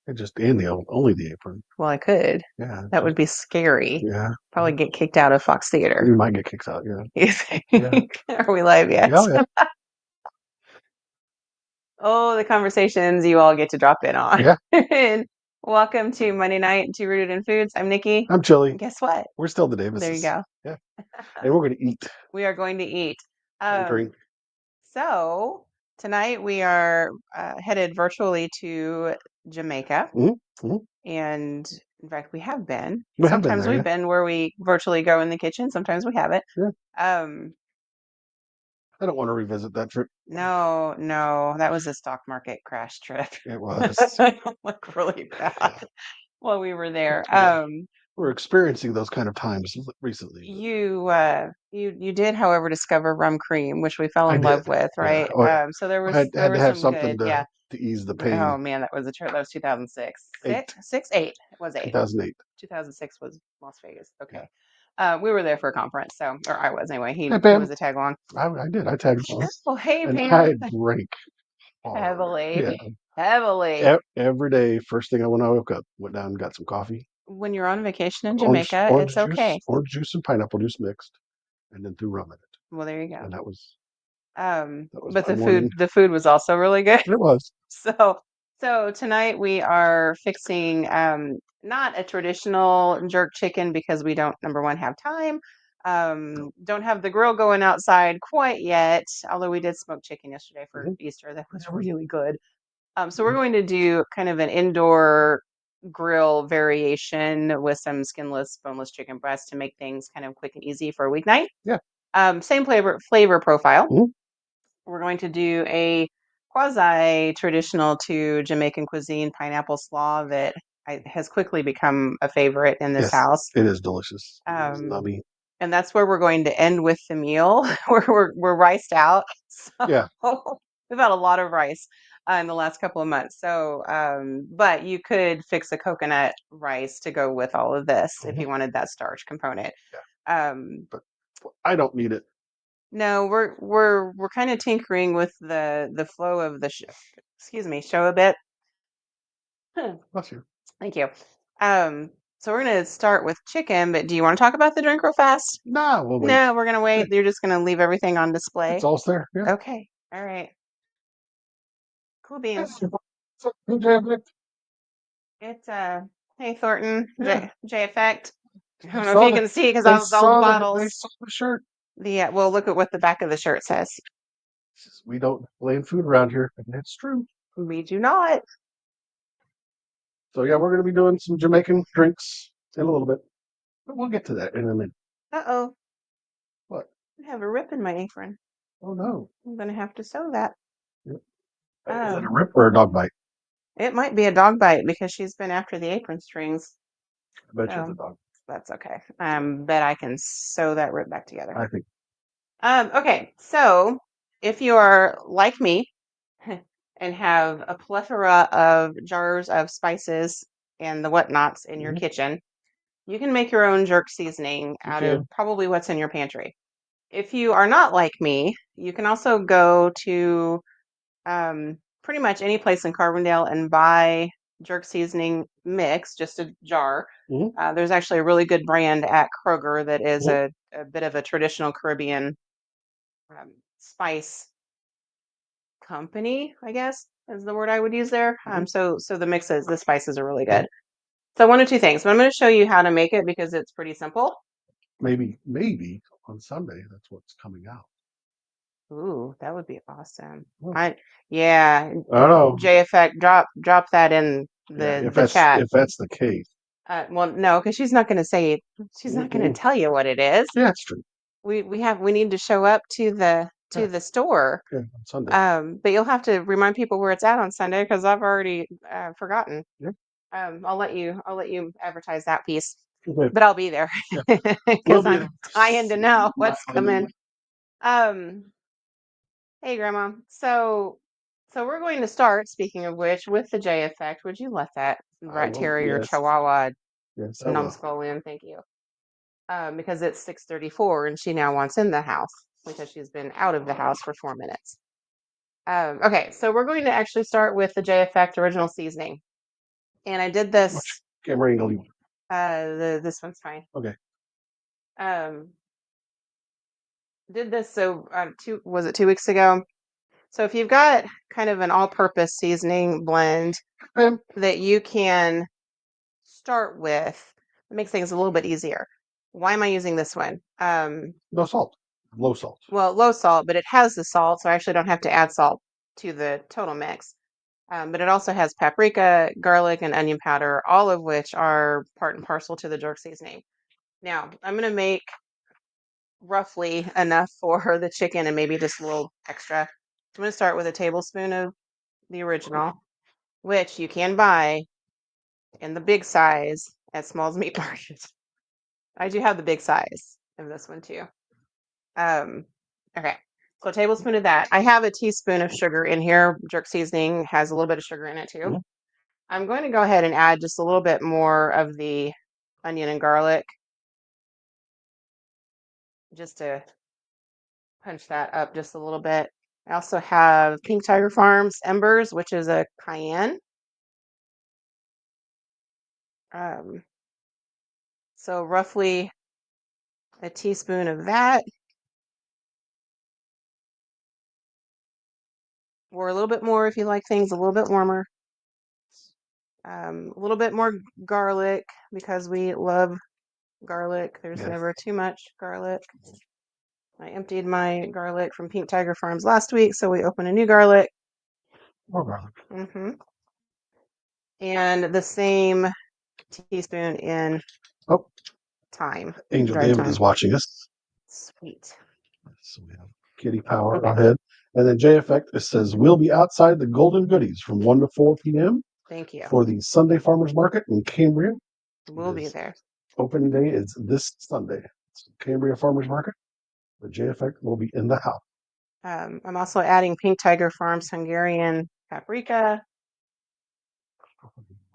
And just only the apron. Well, I could. Yeah, That would be scary. yeah. Probably get kicked out of Fox Theater. We might get kicked out. Yeah, You yeah, think? Are we live yet? yeah, oh, yeah. Oh, the conversations you all get to drop in on. Yeah. And welcome to Monday Night Two Rooted in Foods. I'm Nikki. I'm chilly. And guess what? We're still the There you Davises. go. Yeah, and we're gonna eat We are going to eat. and Um, drink. so tonight we are headed virtually to Jamaica. Hmm. And in fact, we have been. We have been Sometimes there. we've Yeah, been where we virtually go in the kitchen. Sometimes we haven't. yeah. Um, I don't want to revisit that trip. no, that was a stock market crash trip. It was. Like really bad while we were there. Yeah, we're experiencing those kind of times recently. But You did, however, discover rum cream, which we fell I in love did. with, Yeah. right? Oh yeah. So there I was had to have some good, something yeah. to ease the Oh pain. man, that was a trip. That was 2006. Eight, 8. It was 8. 2008. 2006 was Las Vegas. Yeah. Okay. We were there for a conference, so or I was anyway. Hey He was Pam, a tag along. I did. I tagged along, Well, hey and Pam, I drank hard. heavily, Yeah. heavily. Every day, first thing when I woke up, went down and got some coffee, When you're on vacation in Jamaica, it's okay. orange juice and pineapple juice mixed, and then threw rum in it, Well, there you go. and that was But my morning. the food was also really good. It was. So, so tonight we are fixing not a traditional jerk chicken because we don't, number one, have time. No. Don't have the grill going outside quite yet, although we did smoke chicken yesterday for Mhm. Easter. That was really good. So we're going to do kind of an indoor grill variation with some skinless, boneless chicken breast to make things kind of quick and easy for a weeknight. Yeah. Same flavor profile. Mhm. We're going to do a quasi traditional to Jamaican cuisine pineapple slaw that has quickly become a favorite in this Yes, house. it is delicious. It is Um, nummy. and that's where we're going to end with the meal. We're riced out. Yeah. So we've had a lot of rice in the last couple of months. So, but you could fix a coconut rice to go with all of this if Mhm. you wanted that starch component. Yeah. Um, But I don't need it. No, we're kind of tinkering with the flow of the excuse me, show a bit. Bless you. Thank you. Um, so we're gonna start with chicken, but do you want to talk about the drink real fast? Nah, we'll wait. No, we're gonna Yeah, wait. You're just gonna leave everything on it's display. all there. Yeah. Okay. All right. Cool beans. It's hey Thornton, Yeah. J Effect. I They don't know if saw you the can see because all the they bottles. saw the shirt. The well, look at what the back of the shirt says. We don't blame food around here, and it's true. We do not. So yeah, we're gonna be doing some Jamaican drinks in a little bit, but we'll get to that in a minute. Uh-oh. What? I have a rip in my apron. Oh no. I'm gonna have to sew that. Yep. Is that a Um, rip or a dog bite? it might be a dog bite because she's been after the apron strings. I bet you it's a So dog. that's okay. Bet I can sew that rip back together. I think. Okay, so if you are like me and have a plethora of jars of spices and the whatnots in your Mhm. kitchen, you can make your own jerk seasoning You out of can. probably what's in your pantry. If you are not like me, you can also go to pretty much any place in Carbondale and buy jerk seasoning mix, just a jar. Mhm. There's actually a really good brand at Kroger that is Mhm. a bit of a traditional Caribbean spice company, I guess is the word I would use there. Mhm. So the spices are really good. So one of two things, but I'm going to show you how to make it because it's pretty simple. Maybe on Sunday that's what's coming out. Ooh, that would be awesome. Well, I yeah, I don't know. J Effect, drop that in Yeah, the chat. if that's the case. Well, no, because she's not going to say she's not going to Mhm. tell you what it is. Yeah, it's true. We need to show up Yeah, to the store. yeah, on Sunday. But you'll have to remind people where it's at on Sunday because I've already forgotten. Yeah. I'll let you advertise that piece, Okay. but I'll be there Yeah, we'll because be I'm there. dying to know Not what's really. coming. Um, hey, Grandma. So we're going to start. Speaking of which, with the J effect, would you let that I rat will. terrier Yes. Chihuahua Yes, I will. numbskull in? Thank you. Because it's 6:34 and she now wants in the house because she's been out of the house for 4 minutes. Okay, so we're going to actually start with the J Effect original seasoning. And I did this. Which camera angle you want? This one's fine. Okay. Um, did this so 2 weeks ago? So if you've got kind of an all-purpose seasoning blend And that you can start with, it makes things a little bit easier. Why am I using this one? no salt. Low salt. Well, low salt, but it has the salt, so I actually don't have to add salt to the total mix. But it also has paprika, garlic, and onion powder, all of which are part and parcel to the jerk seasoning. Now, I'm going to make roughly enough for the chicken and maybe just a little extra. I'm going to start with a tablespoon of the original, which you can buy in the big size at Small's Meat Market. I do have the big size of this one too. Okay, so a tablespoon of that. I have a teaspoon of sugar in here. Jerk seasoning has a little bit of sugar in it too. Mhm. I'm going to go ahead and add just a little bit more of the onion and garlic just to punch that up just a little bit. I also have Pink Tiger Farms Embers, which is a cayenne. So roughly a teaspoon of that, or a little bit more if you like things a little bit warmer. A little bit more garlic because we love garlic. There's Yes. never too much garlic. I emptied my garlic from Pink Tiger Farms last week, so we open a new garlic. More garlic. And the same teaspoon in Oh, thyme. Angel Dried David thyme. is watching us. Sweet. So we have Kitty Power Okay. ahead. And then J Effect, it says, we'll be outside the Golden Goodies from 1 to 4 p.m. Thank you. for the Sunday Farmers Market in Cambria. We'll be there. Opening day is this Sunday. It's Cambria Farmers Market. The J Effect will be in the house. I'm also adding Pink Tiger Farms Hungarian paprika.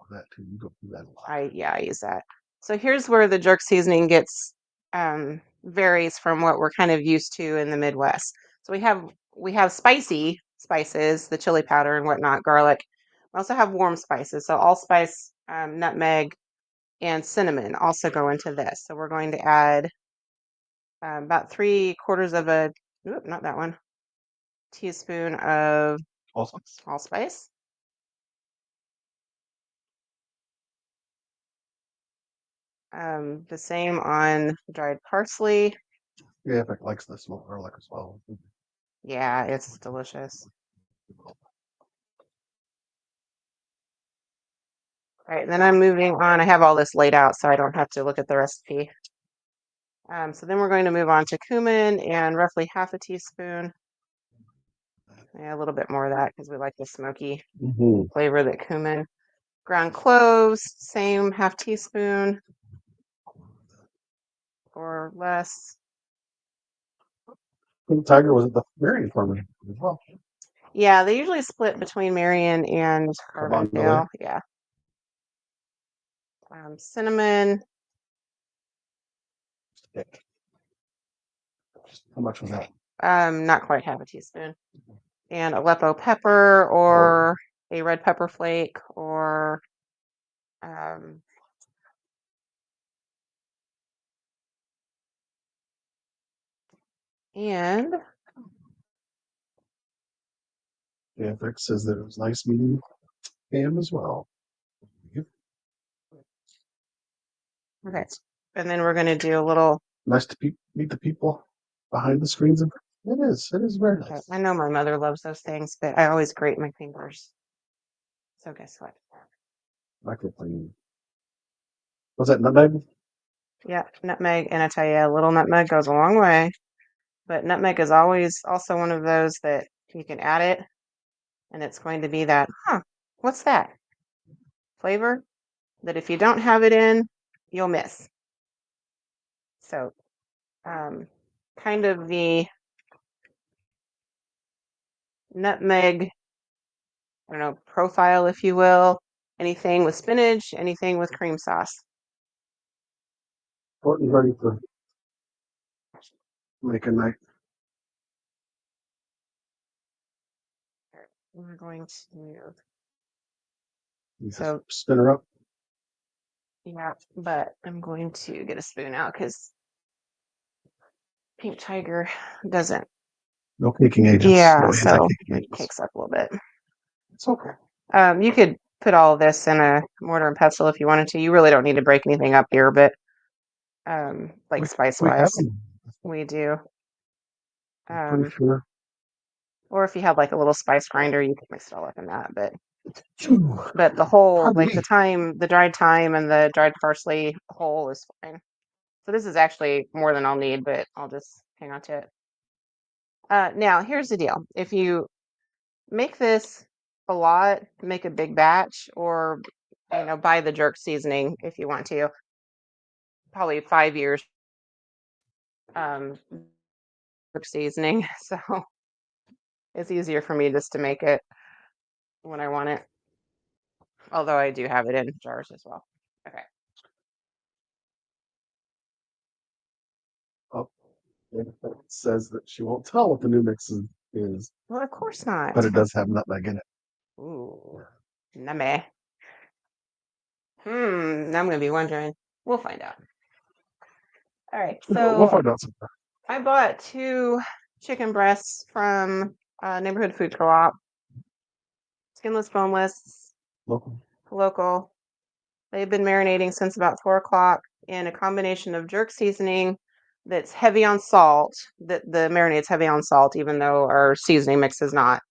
That too. You go through that a lot. I use that. So here's where the jerk seasoning gets varies from what we're kind of used to in the Midwest. So we have spicy spices, the chili powder and whatnot, garlic. We also have warm spices, so allspice, nutmeg, and cinnamon also go into this. So we're going to add about 3/4 of a, not that one, teaspoon of Awesome. allspice. The same on dried parsley. Yeah, Effect likes the smoked garlic as well. Yeah, it's delicious. All right, and then I'm moving on. I have all this laid out so I don't have to look at the recipe. So then we're going to move on to cumin and roughly half a teaspoon. Yeah, a little bit more of that because we like the smoky flavor that cumin. Ground cloves, same half teaspoon or less. Pink Tiger was at the Marion Farmers as well. Yeah, they usually split between Marion and Carbondale. Yeah. Cinnamon. How much was that? Not quite half a teaspoon. And Aleppo pepper or a red pepper flake or and Yeah, Effect says that it was nice meeting Pam as well. okay. And then we're going to do a little. Nice to meet the people behind the screens. It is. It is very nice. I know my mother loves those things, but I always grate my fingers. So guess what? Microplane. Was that nutmeg? Yeah, nutmeg. And I tell you, a little nutmeg goes a long way. But nutmeg is always also one of those that you can add it, and it's going to be that, what's that flavor that if you don't have it in, you'll miss. So, kind of the nutmeg, I don't know, profile, if you will. Anything with spinach, anything with cream sauce. Courtney's ready for Jamaican night. We're going to You just spin her up. Yeah, but I'm going to get a spoon out because Pink Tiger doesn't. No caking agents. Yeah, No so anti-caking it agents. cakes up a little bit. It's okay. You could put all of this in a mortar and pestle if you wanted to. You really don't need to break anything up here, but like spice We have wise, them. we do. I'm pretty sure. Or if you had like a little spice grinder, you could mix it all up in that. But Phew. the whole, Pardon like me. the dried thyme and the dried parsley whole is fine. So this is actually more than I'll need, but I'll just hang on to it. Now here's the deal: if you make this a lot, make a big batch, or buy the jerk seasoning if you want to. Probably 5 years jerk seasoning, so it's easier for me just to make it when I want it. Although I do have it in jars as well. Okay. Oh, it says that she won't tell what the new mix is, Well, of course but not. it does have nutmeg in it. Ooh, nummy. Now I'm gonna be wondering. We'll find out. All right, We'll so find out sometime. I bought 2 chicken breasts from neighborhood food co-op, skinless, boneless, Local. local. They've been marinating since about 4 o'clock in a combination of jerk seasoning that's heavy on salt. That the marinade's heavy on salt, even though our seasoning mix is not.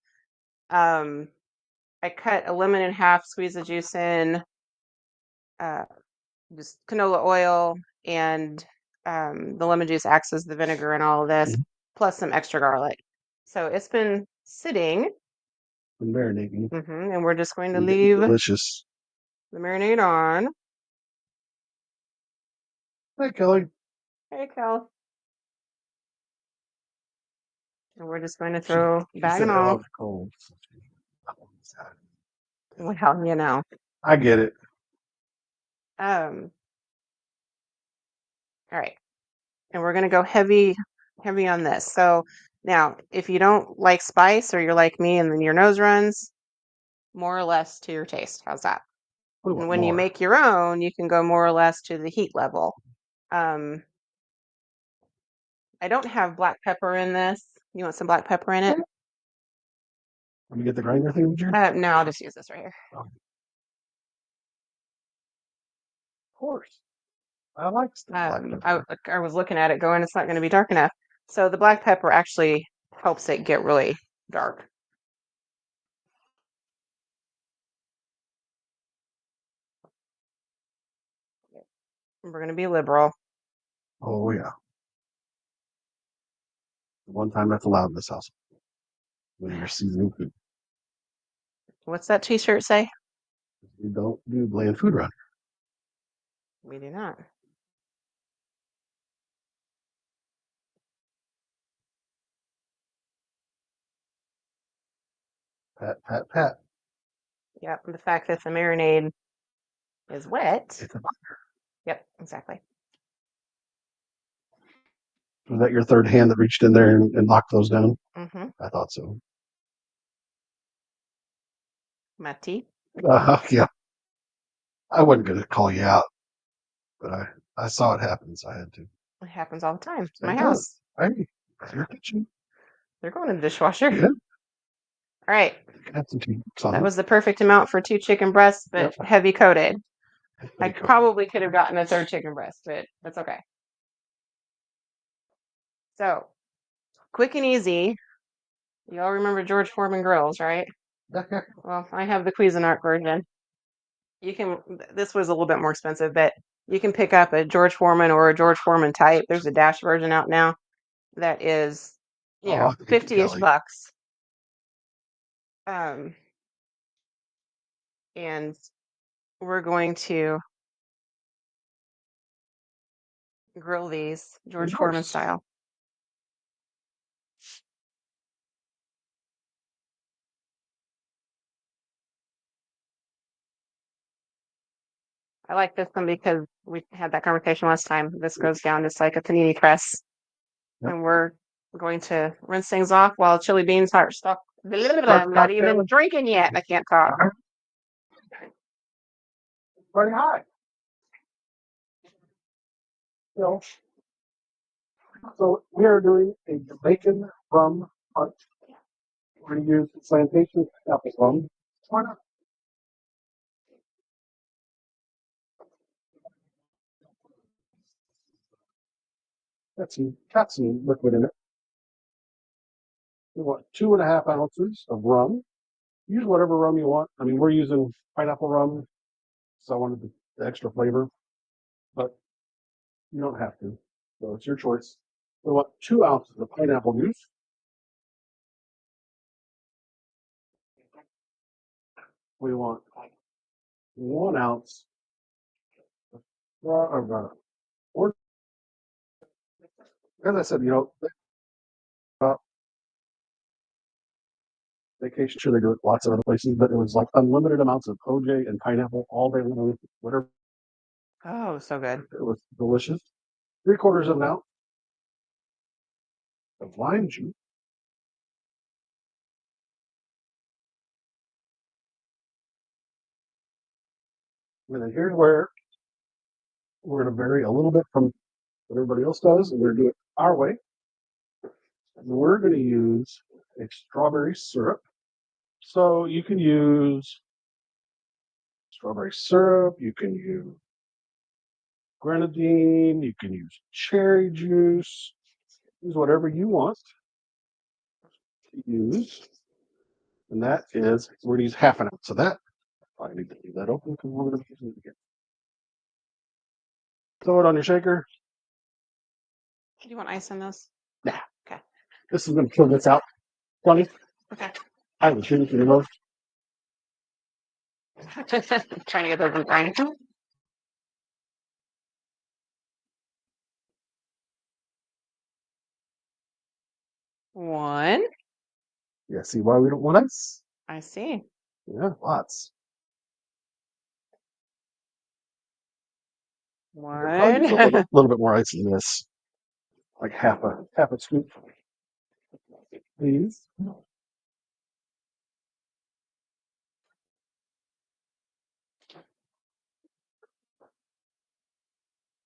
Um, I cut a lemon in half, squeeze the juice in, uh, just canola oil, and the lemon juice acts as the vinegar in all of this, plus some extra garlic. So it's been sitting, And marinating. and we're just going to And leave delicious. the marinade on. Hey, Kelly. Hey, Kel. And we're just going to She, throw she bag said and it all. was cold. Well, I get it. All right. And we're gonna go heavy on this. So now, if you don't like spice or you're like me and then your nose runs, more or less to your taste. How's that? We And want when you more. make your own, you can go more or less to the heat level. Um, I don't have black pepper in this. You want some black pepper in it? Let me get the grinder thing, June. No, I'll just use this right here. Of course. I like black pepper. I was looking at it going, it's not going to be dark enough. So the black pepper actually helps it get really dark. We're going to be liberal. Oh, yeah. One time that's allowed in this house. When you're seasoning food. What's that t-shirt say? You don't do bland food around We do not. here. Pat, pat, pat. Yep. The fact that the marinade is wet. It's a binder. Yep, exactly. Was that your third hand that reached in there and knocked those down? Mm-hmm. I thought so. My teeth. Yeah. I wasn't going to call you out, but I saw it happen, so I had to. It happens all the time. It's my It house. does. Hey, it's your kitchen. They're going in the dishwasher. Yeah. All right. You can have some tea. Son. That was the perfect amount for 2 chicken breasts, but Yep. heavy coated. I Coated. probably could have gotten a 3rd chicken breast, but that's okay. So, quick and easy. You all remember George Foreman grills, right? Well, I have the Cuisinart version. This was a little bit more expensive, but you can pick up a George Foreman or a George Foreman type. There's a dash version out now that is, 50-ish bucks. And we're going to grill these George Foreman style. I like this one because we had that conversation last time. This goes down just like a panini press. Yep. And we're going to rinse things off while chili beans are stuck. I'm not even drinking yet. I can't talk. Very high. know, so we are doing a Jamaican rum punch. We're going to use plantation apple rum. Why not? Got some liquid in it. We want 2.5 ounces of rum. Use whatever rum you want. I mean, we're using pineapple rum, so I wanted the extra flavor, but you don't have to. So it's your choice. We want 2 ounces of pineapple juice. We want 1 ounce of or as I said, uh, vacation, sure they do it lots of other places, but it was like unlimited amounts of OJ and pineapple all day long, whatever. Oh, so good. It was delicious. 3/4 of an ounce of lime juice. And then here's where we're going to vary a little bit from what everybody else does, and we're going to do it our way. And we're going to use a strawberry syrup. So you can use strawberry syrup, you can use grenadine, you can use cherry juice, use whatever you want to use. And that is, we're going to use 1/2 ounce of that. I need to leave that open because we're going to be using it again. Throw it on your shaker. Do you want ice in this? Nah. Okay. This is going to kill this out. Funny. Okay. I was shooting the most. Trying to get those in grind. One. Yeah, see why we don't want ice? I see. Yeah, lots. One. Use a little bit more ice than this. Like half a scoop. Please.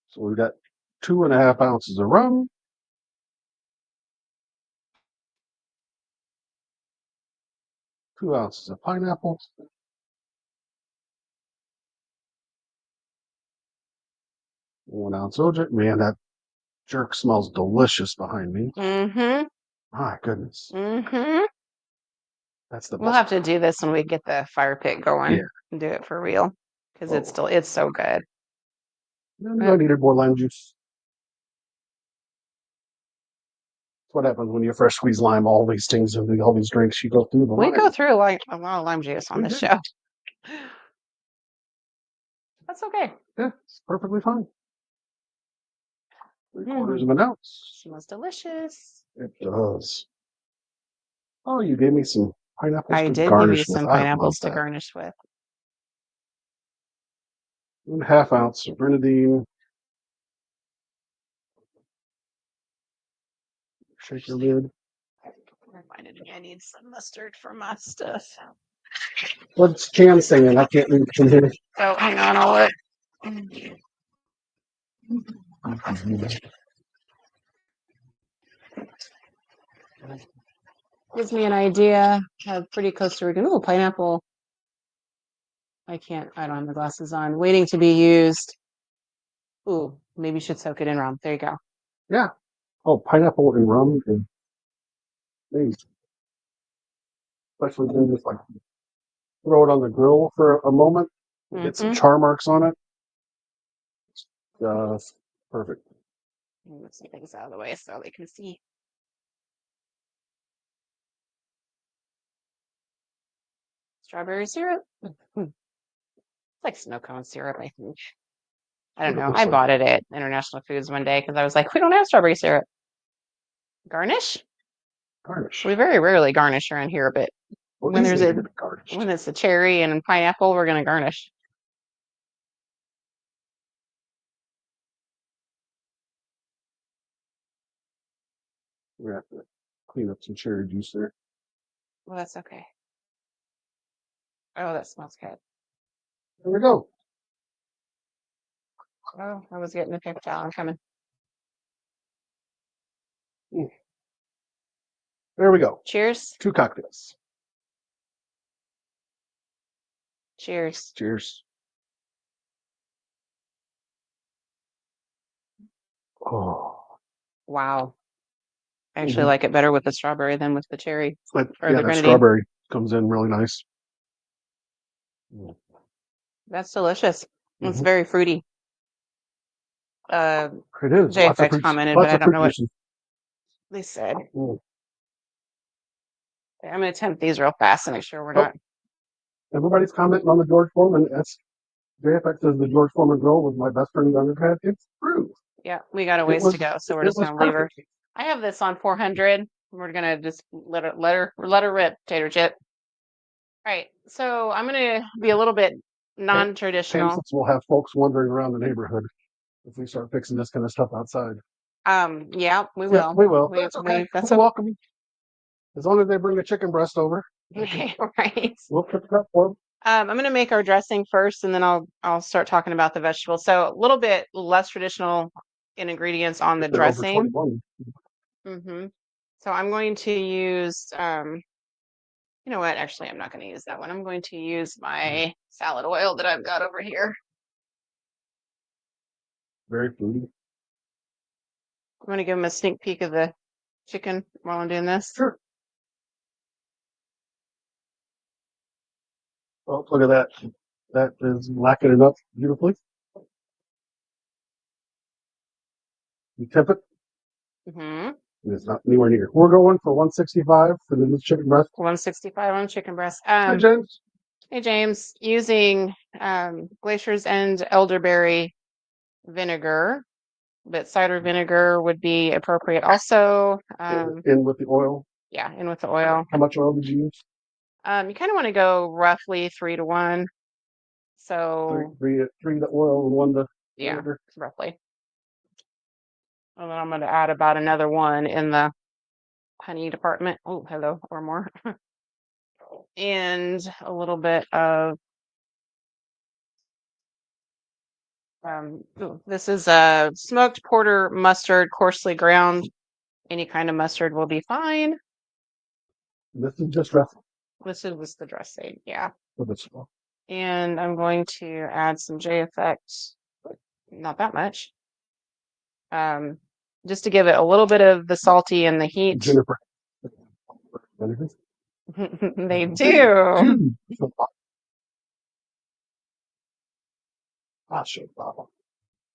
So we've got 2.5 ounces of rum. 2 ounces of pineapple. 1 ounce OJ. Man, that jerk smells delicious behind me. Mm-hmm. My goodness. Mm-hmm. That's the best. We'll have to do this when we get the fire pit going. Yeah. And do it for real. Because Oh. it's so good. I needed more lime juice. That's what happens when you fresh squeeze lime, all these things, all these drinks, you go through the We lime. go through like a lot of lime juice on We this do. show. That's okay. Yeah, it's perfectly fine. 3/4 of an ounce. Smells delicious. It does. Oh, you gave me some pineapples I to did give you garnish with. some I love pineapples to that. garnish with. 1/2 ounce of grenadine. Shake your lid. I find it again. I need some mustard for my stuff. What's Chan singing? I can't read from here. So hang on, I'll let. Gives me an idea. Have pretty Costa Rican. Oh, pineapple. I don't have the glasses on. Waiting to be used. Ooh, maybe you should soak it in rum. There you go. Yeah. Oh, pineapple and rum and things. Especially when you just like throw it on the grill for a moment and get some char marks on it. Just perfect. Move some things out of the way so they can see. Strawberry syrup. It's like snow cone syrup, I think. I don't know. I bought it at International Foods one day because I was like, we don't have strawberry syrup. Garnish? Garnish. We very rarely garnish around here, but Well, when when it's a cherry and pineapple, we're gonna garnish. we have to clean up some cherry juice there. Well, that's okay. Oh, that smells good. There we go. Oh, I was getting a paper towel. I'm coming. There we go. Cheers. 2 cocktails. Cheers. Cheers. Oh, Wow. I actually like it better with the strawberry than with the cherry or yeah, the that grenadine. strawberry comes in really nice. That's delicious. It's Mhm. very fruity. It is. Lots of JFX fruit. commented, Lots but I of don't fruit know what juices. they said. Mm. I'm going to tempt these real fast to make sure we're Oh, not. everybody's commenting on the George Foreman. That's JFX says the George Foreman grill was my best friend in undergrad. It's true. Yeah, we got a It ways was. to go, so we're It just was going to leave her. perfect. I have this on 400. We're going to just let her rip, tater chip. All right, so I'm going to be a little bit non-traditional. Painless will have folks wandering around the neighborhood if we start fixing this kind of stuff outside. Yeah, we Yeah, will. we will. That's okay. That's We're welcome. As long as they bring a chicken breast over, okay, right. we'll cook it up for them. I'm going to make our dressing first, and then I'll start talking about the vegetables. So a little bit less traditional in ingredients on the If they're over dressing. 21. Mm-hmm. So I'm going to use, you know what? Actually, I'm not going to use that one. I'm going to use my salad oil that I've got over here. Very foodie. I'm going to give them a sneak peek of the chicken while I'm doing this. Sure. Oh, look at that. That is lacking it up beautifully. You tip it. Mm-hmm. It's not anywhere near. We're going for 165 for the chicken breast. 165 on chicken breast. Hi, James. Hey, James, using Glacier's End elderberry vinegar, but cider vinegar would be appropriate also. In with the oil. Yeah, in with the oil. How much oil did you use? You kind of want to go roughly 3-to-1. So Three the oil and 1 the yeah, vinegar. roughly. And then I'm going to add about another 1 in the honey department. Oh, hello, or more. And a little bit of this is a smoked porter mustard, coarsely ground. Any kind of mustard will be fine. This is just dressing This is the dressing, yeah. for the small. And I'm going to add some JFX, not that much, just to give it a little bit of the salty and the heat. Jennifer. Vinegar. They do. Ah, shit, Bob.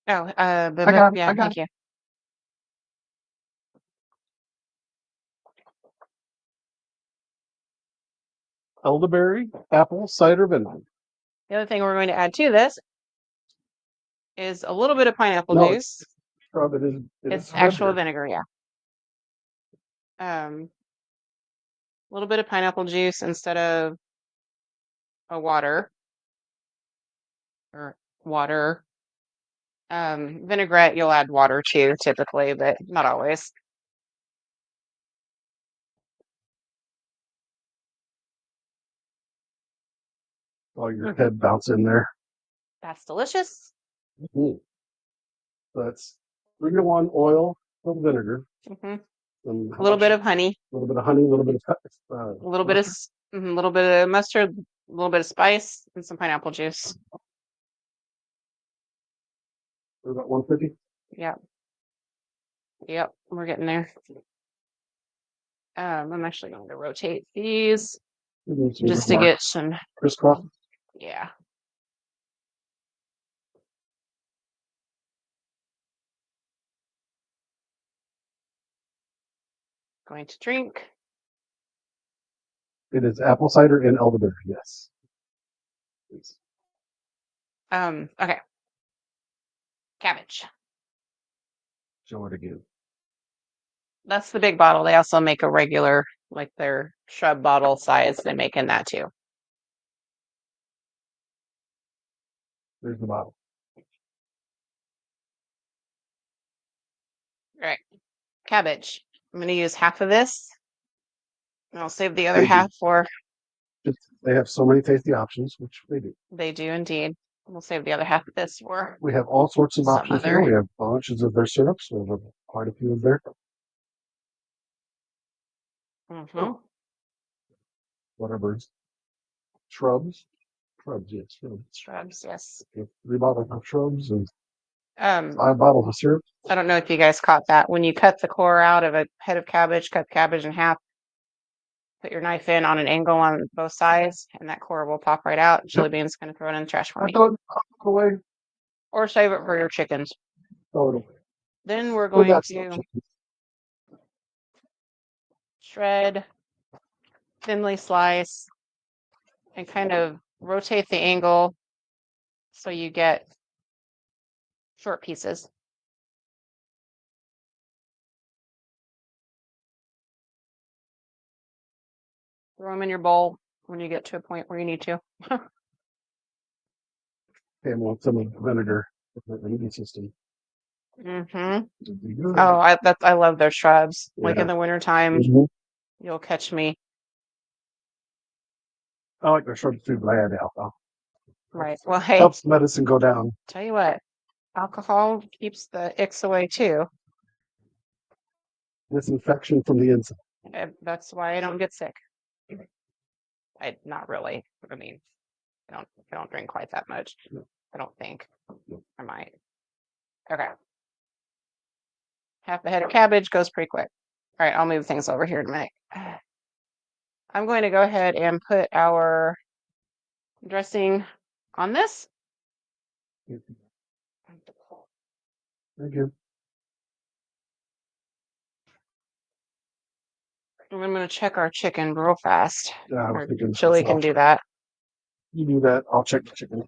Oh, I got it. yeah, I got thank you. elderberry, apple cider vinegar. The other thing we're going to add to this is a little bit of pineapple No, juice. It's Actual vinegar, yeah. A little bit of pineapple juice instead of a water or water. Vinaigrette, you'll add water too, typically, but not always. Oh, your head bounce in there. That's delicious. Mm. That's 3-to-1 oil and vinegar. Hmm. And A little bit of honey, a little bit of honey, a little bit of a little bit of little bit of mustard, a little bit of spice, and some pineapple juice. about 150. Yep. Yep, we're getting there. I'm actually going to rotate these just to get some crisscross. Yeah. Going to drink. It is apple cider and elderberry. Yes. Okay. Cabbage. Show it again. That's the big bottle. They also make a regular, like their shrub bottle size. They make in that too. There's the bottle. All right. Cabbage. I'm going to use half of this. And I'll save the other They do. half for. They have so many tasty options, which they do. They do indeed. We'll save the other half of this for. We have all sorts of some options other. here. We have bunches of their syrups. We have quite a few of their Mm-hmm. Whatever. Shrubs. Shrubs, yes. Shrubs. Shrubs, yes. 3 bottles of shrubs and Um, 5 bottles of syrup. I don't know if you guys caught that. When you cut the core out of a head of cabbage, cut the cabbage in half, put your knife in on an angle on both sides, and that core will pop right out. Jelly bean's going to throw it in the trash for I me. throw it away. Or save it for your chickens. Throw it away. Then we're Well, going that's to shred, thinly slice, and kind of rotate the angle so you get short pieces. Throw them in your bowl when you get to a point where you need to. and want some of the vinegar for the immune system. Mm-hmm. It'd be good. Oh, I love those shrubs. Like Yeah. in the wintertime, Mhm. you'll catch me. I like the shrubs too, but I add alcohol. Right. Well, hey, Helps medicine go down. tell you what, alcohol keeps the icks away too. Disinfection from the inside. That's why I don't get sick. Not really. I mean, I don't drink quite that much. No. I don't think. No. I might. Okay. Half the head of cabbage goes pretty quick. All right, I'll move things over here in a minute. I'm going to go ahead and put our dressing on this. Thank you. And I'm going to check our chicken real fast. Yeah, I was Or thinking Chili can do that. You do that. I'll check the chicken.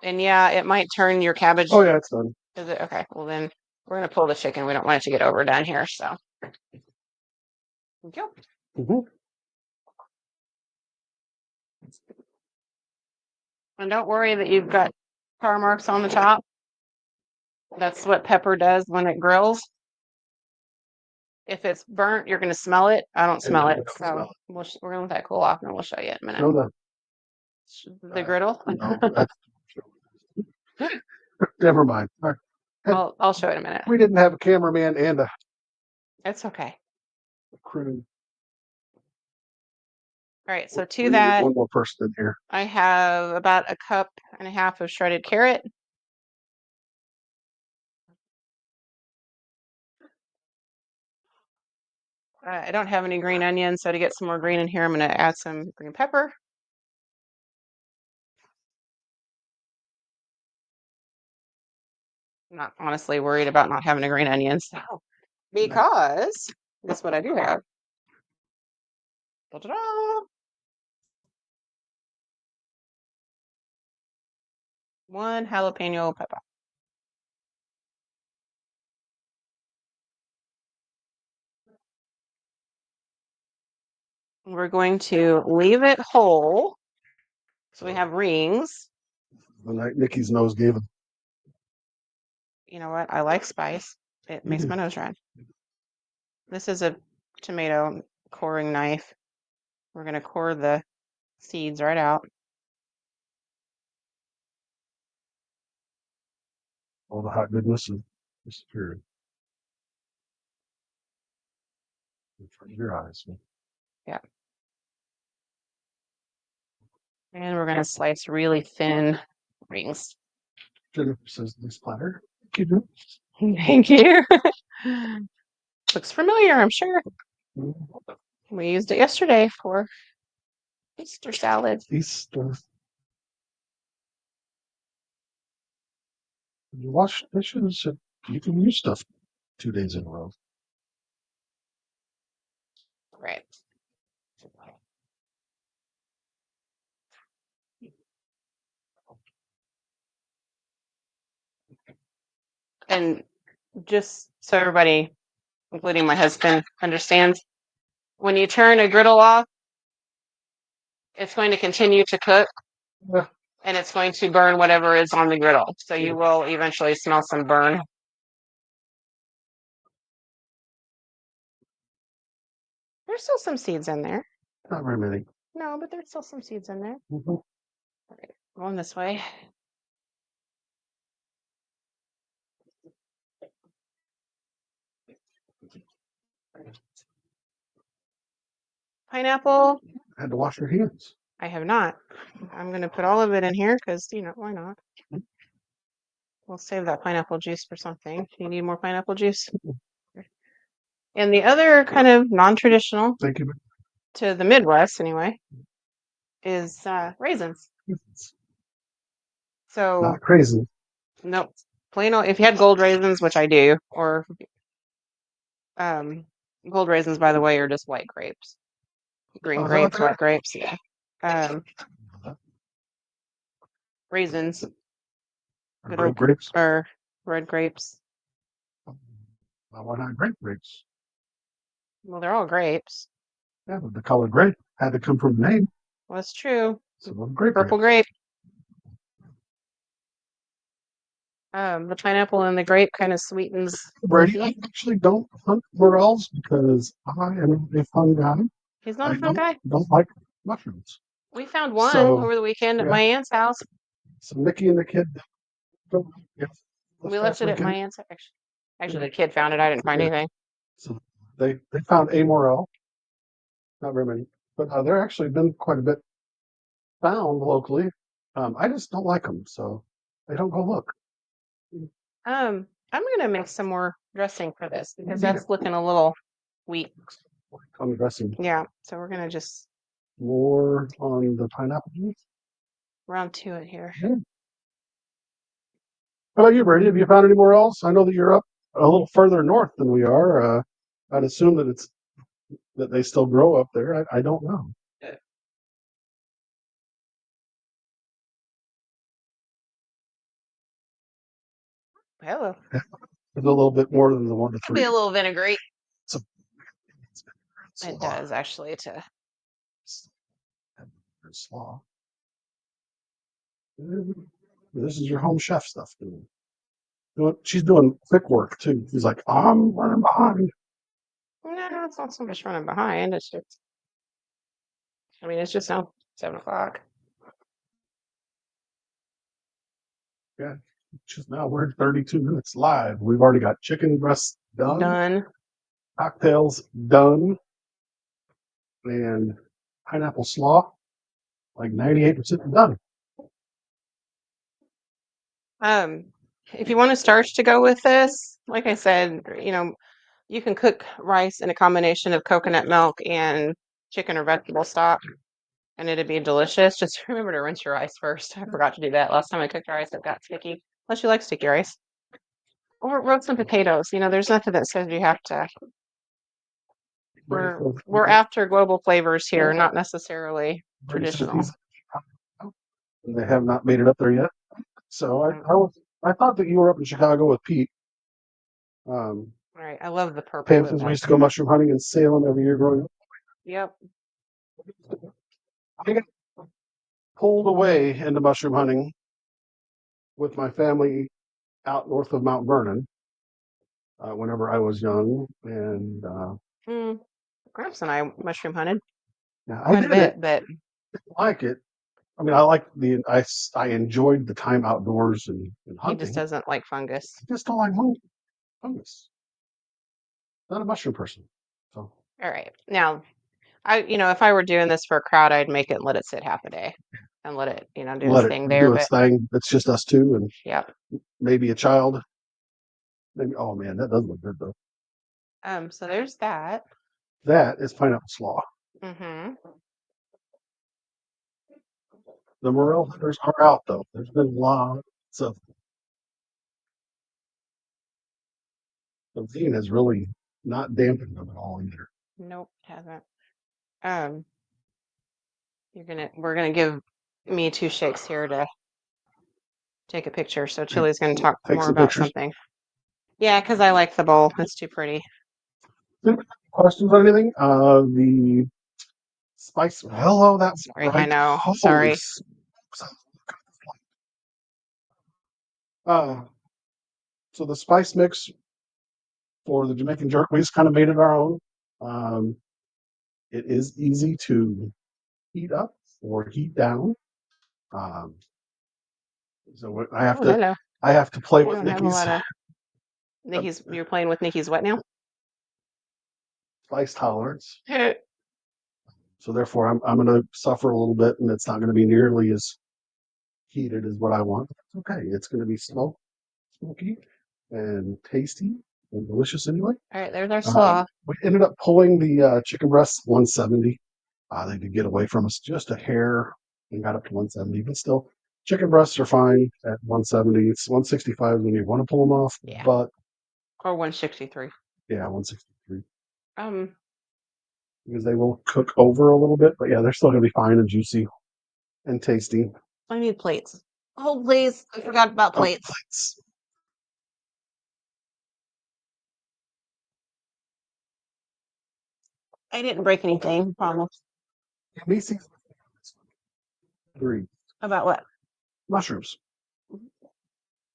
And yeah, it might turn your cabbage. Oh yeah, it's done. Is it? Okay, well then we're going to pull the chicken. We don't want it to get overdone here, so. Thank you. Mm-hmm. And don't worry that you've got tar marks on the top. That's what pepper does when it grills. If it's burnt, you're going to smell it. I don't smell it, so we're going to let that cool off, and we'll show you in a minute. Show The griddle? No, never mind. All right. I'll show it in a minute. We didn't have a cameraman and a It's okay. crew. All right, so We to need that, one more person in here. I have about a cup and a half of shredded carrot. I don't have any green onions, so to get some more green in here, I'm going to add some green pepper. I'm not honestly worried about not having a green onion, so because that's what I do have. Ta-da-da! 1 jalapeno pepper. We're going to leave it whole, so we have rings. The night Nikki's nose gave him. You know what? I like spice. It makes my nose run. This is a tomato coring knife. We're going to core the seeds right out. All the hot goodness and disappeared in front of your eyes. Yeah. And we're going to slice really thin rings. Jennifer says this platter. Thank you. Thank you. Looks familiar, I'm sure. We used it yesterday for Easter salad. Easter. You wash dishes. You can use stuff 2 days in a row. Right. And just so everybody, including my husband, understands, when you turn a griddle off, it's going to continue to cook Yeah. and it's going to burn whatever is on the griddle. So you will eventually smell some burn. There's still some seeds in there. Not very many. No, but there's still some seeds in there. Mm-hmm. All right, going this way. pineapple. Had to wash your hands. I have not. I'm going to put all of it in here because, why not? We'll save that pineapple juice for something. Do you need more pineapple juice? And the other kind of non-traditional, Thank you. to the Midwest anyway, is raisins. So, Not crazy. nope. Plain old, if you had gold raisins, which I do, or gold raisins, by the way, are just white grapes. Green Oh, is that what grapes, they are? white grapes, yeah. Raisins, good Red old, grapes. or red grapes. Why not grape grapes? Well, they're all grapes. Yeah, but the color grape had to come from the name. Well, that's true. So grape Purple grapes. grape. The pineapple and the grape kind of sweetens. Brady, I actually don't hunt morels because I am a fun guy. He's not I a fun guy. don't like mushrooms. We found one So over the weekend at yeah, my aunt's house. so Nikki and the kid don't like it this We left past it at my weekend. aunt's. Actually, the kid found it. I didn't find Yeah. anything. So they found a morel, not very many, but there actually been quite a bit found locally. I just don't like them, so I don't go look. I'm gonna make some more dressing for this because that's looking a little weak. On the dressing, Yeah, so we're gonna just more on the pineapple juice. round to it here. Yeah. How about you, Brady? Have you found anywhere else? I know that you're up a little further north than we are. I'd assume that they still grow up there. I don't know. Hello. It's a little bit more than the 1 to Could be 3. a little vinegary. So It does actually to Slaw. This is your home chef stuff. She's doing quick work too. She's like, I'm running behind. no, it's not so much running behind. It's just it's just now 7 o'clock. Yeah. She's now we're 32 minutes live. We've already got chicken breasts done. Cocktails done, and pineapple slaw like 98% done. If you want a starch to go with this, like I said, you can cook rice in a combination of coconut milk and chicken or vegetable stock, and it'd be delicious. Just remember to rinse your rice first. I forgot to do that last time I cooked rice. It got sticky. Unless you like sticky rice. Or roast some potatoes. There's nothing that says you have to. We're after global flavors here, not necessarily traditional. They have not made it up there yet. So I thought that you were up in Chicago with Pete. All right, I love the purple. Panthers. We used to go mushroom hunting in Salem every year growing up. Yep. I got pulled away into mushroom hunting with my family out north of Mount Vernon whenever I was young, and Gramps and I mushroom hunted quite a bit, but didn't like it. I mean, I like I enjoyed the time outdoors and hunting. he just doesn't like fungus. I just don't like fungus. Not a mushroom person. So all right, now if I were doing this for a crowd, I'd make it and let it sit half a day and let it do its thing there. Do its thing. It's just us two and yep. Maybe a child. Maybe. Oh man, that does look good though. So there's that. That is pineapple slaw. Mm-hmm. The morel hunters are out though. There's been lots of. The zine has really not dampened them at all either. Nope, hasn't. We're gonna give me 2 shakes here to take a picture. So Chili's gonna talk more about something. Yeah, because I like the bowl. It's too pretty. Questions on anything? The spice. Hello, that's right. I know. Sorry. So the spice mix for the Jamaican jerk, we just kind of made it our own. It is easy to heat up or heat down. So I have to play with Nikki's. You're playing with Nikki's what now? Spice tolerance. So therefore, I'm going to suffer a little bit, and it's not going to be nearly as heated as what I want. It's okay. It's going to be smoky, and tasty and delicious anyway. All right, there's our slaw. We ended up pulling the chicken breasts 170. They did get away from us just a hair and got up to 170, but still, chicken breasts are fine at 170. It's 165 when you want to pull them off, Yeah. but Or 163. yeah, 163 Um, because they will cook over a little bit. But yeah, they're still going to be fine and juicy and tasty. I need plates. Oh, please. I forgot about plates. Plates. I didn't break anything, promise. Macy's 3 About what? mushrooms.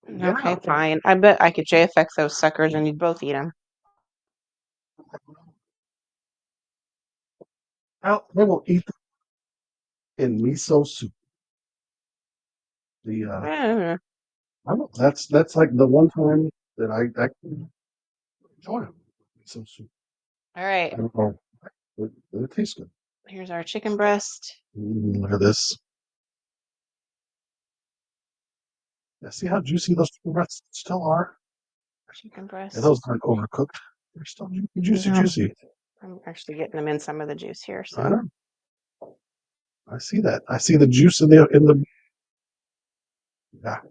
Okay, Yeah. fine. I bet I could JFX those suckers and you'd both eat them. Well, they will eat them in miso soup. The I don't, that's like the one time that I actually enjoy them. Miso soup. All right. I don't know. It tastes good. Here's our chicken breast. Look at this. Yeah, see how juicy those chicken breasts still are? Chicken breast. And those aren't overcooked. They're still juicy, Yeah. juicy. I'm actually getting them in some of the juice here. I So know. I see that. I see the juice in the. Yeah.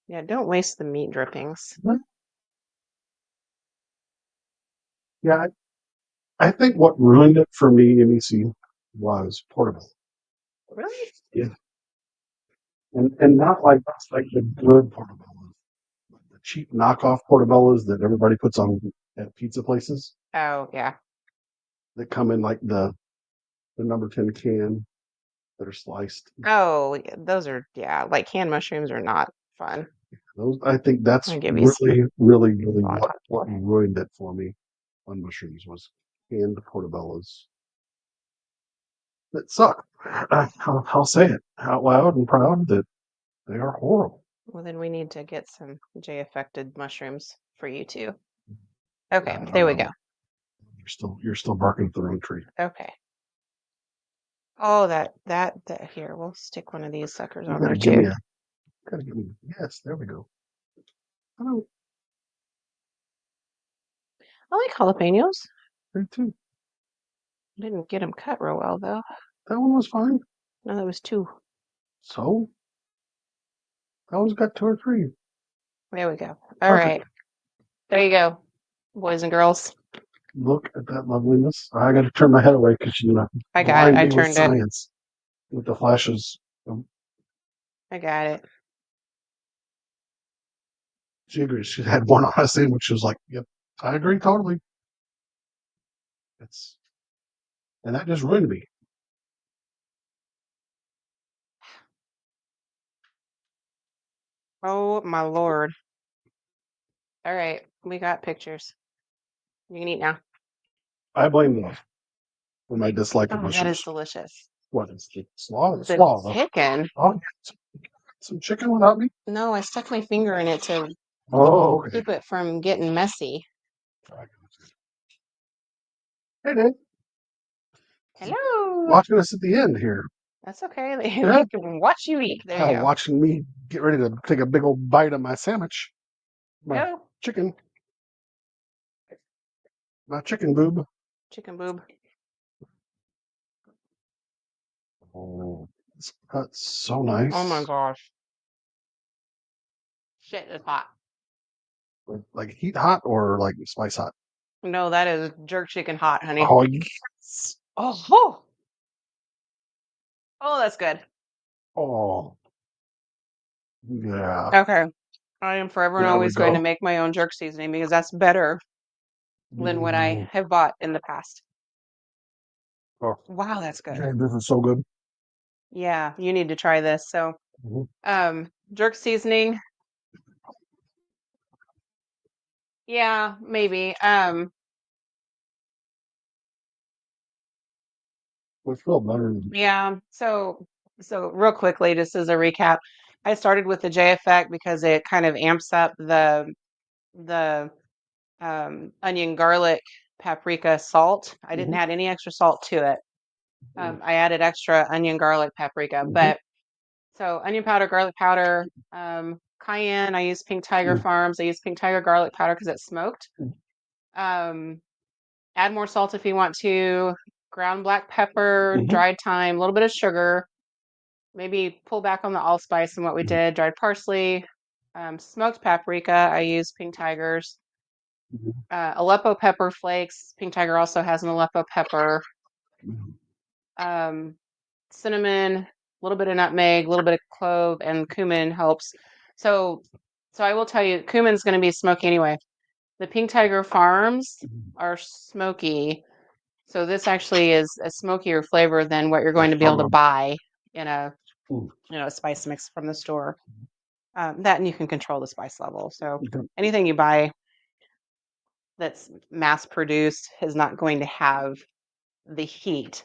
yeah, don't waste the meat drippings. Yeah. I think what ruined it for me, MEC, was portobello. Really? Yeah. And not like the good portobello. The cheap knockoff portobellos that everybody puts on at pizza places Oh, yeah. that come in like the number 10 can that are sliced. Oh, yeah, those are, yeah, like canned mushrooms are not fun. Those, I think that's I'll give you some really on top. what ruined it for me on mushrooms was canned portobellos that suck. I'll say it out loud and proud that they are horrible. Well, then we need to get some J-affected mushrooms for you too. Okay, I don't there we know. go. You're still barking at the wrong tree. Okay. Oh, that here, we'll stick one of these suckers You on gotta there give me too. gotta give me. Yes, there we go. I don't I like jalapenos. there too. Didn't get them cut real well though. That one was fine. No, that was two. So that one's got 2 or 3. There we go. All Perfect. right. There you go, boys and girls. Look at that loveliness. I got to turn my head away because I got it. blind I me with turned it. science with the flashes. I got it. She agrees. She had one on a sandwich. She was like, "Yep, I agree totally." It's and that just ruined me. Oh my Lord. All right, we got pictures. You can eat now. I blame those for my dislike of Oh, that is mushrooms. delicious. What is the slaw? The Slaw. chicken. Oh, some chicken without me. No, I stuck my finger in it to Oh, okay. keep it from getting messy. Hey, Dave. Hello. Watching us at the end here. That's okay. They Yeah. can watch you eat. There you go. Watching me get ready to take a big old bite of my sandwich. My Go. chicken. My chicken boob. Chicken boob. Oh, that's so nice. Oh my gosh. Shit, it's hot. Like heat hot or like spice hot? No, that is jerk chicken hot, honey. Oh, yes. Oh, oh, that's good. Oh, yeah. Okay. I am forever and There we always going to go. make my own jerk seasoning because that's better than what I Mm. have bought in the past. Oh, Wow, that's good. Jane, this is so good. Yeah, you need to try this. So, Mhm. jerk seasoning. Yeah, maybe. It's still better. Yeah. So real quickly, just as a recap, I started with the J effect because it kind of amps up the onion garlic paprika salt. I didn't Mhm. add any extra salt to it. I added extra onion, garlic, paprika. But so onion powder, garlic powder, cayenne. I use Pink Tiger Farms. I use Pink Tiger garlic powder because it's smoked. Um, add more salt if you want to. Ground black pepper, dried thyme, a little bit of sugar. Maybe pull back on the allspice and what we did. Dried parsley, smoked paprika. I use Pink Tigers. Aleppo pepper flakes. Pink Tiger also has an Aleppo pepper. Um, cinnamon, a little bit of nutmeg, a little bit of clove, and cumin helps. So, so I will tell you, cumin's going to be smoky anyway. The Pink Tiger Farms are smoky, so this actually is a smokier flavor than what you're going to be able to buy in a spice mix from the store. That and you can control the spice level. So anything you buy that's mass produced is not going to have the heat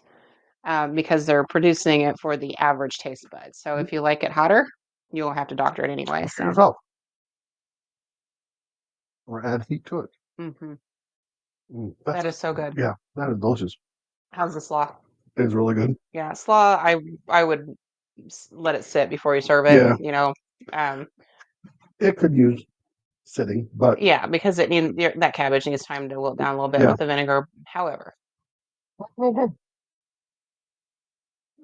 because they're producing it for the average taste bud. So if you like it hotter, you'll have to doctor it anyway. So yourself. Or add heat to it. That is so good. Yeah, that is delicious. How's the slaw? It's really good. Yeah, slaw. I would let it sit before you serve it. Yeah. It could use sitting, but yeah, because that cabbage needs time to wilt down a little bit with the vinegar. However,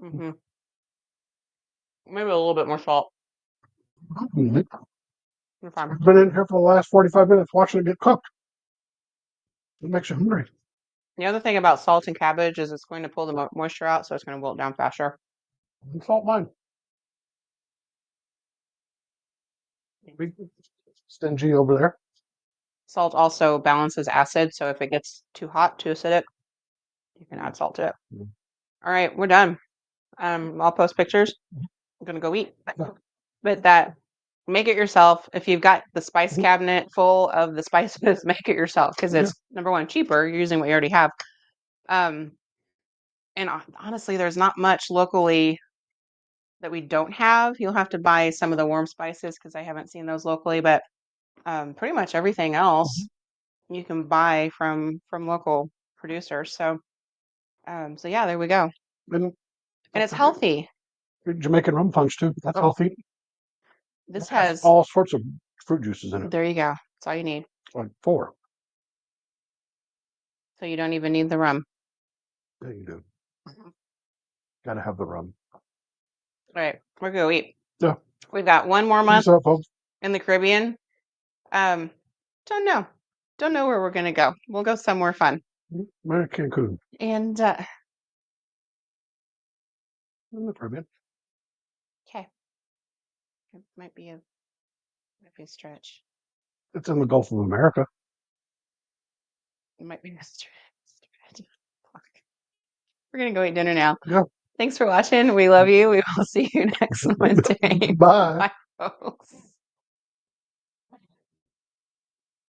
maybe a little bit more salt. I've been in here for the last 45 minutes watching it get cooked. It makes you hungry. The other thing about salt and cabbage is it's going to pull the moisture out, so it's going to wilt down faster. And salt mine. Be stingy over there. Salt also balances acid, so if it gets too hot, too acidic, you can add salt to it. All right, we're done. I'll post pictures. I'm gonna go eat. But make it yourself. If you've got the spice cabinet full of the spices, make it yourself because it's number one, cheaper. You're using what you already have. And honestly, there's not much locally that we don't have. You'll have to buy some of the warm spices because I haven't seen those locally, but pretty much everything else you can buy from local producers. So yeah, there we go. And it's healthy. Jamaican rum punch too. That's healthy. This has all sorts of fruit juices in it. There you go. That's all you need. Like 4. So you don't even need the rum. Yeah, you do. Got to have the rum. All right, we're gonna eat. Yeah. We've got one more month in the Caribbean. Don't know. Don't know where we're gonna go. We'll go somewhere fun. Cancun. And In the Caribbean. okay. It might be a stretch. It's in the Gulf of America. It might be a stretch. We're gonna go eat dinner now. Yeah. Thanks for watching. We love you. We will see you next Monday. Bye. Bye, folks.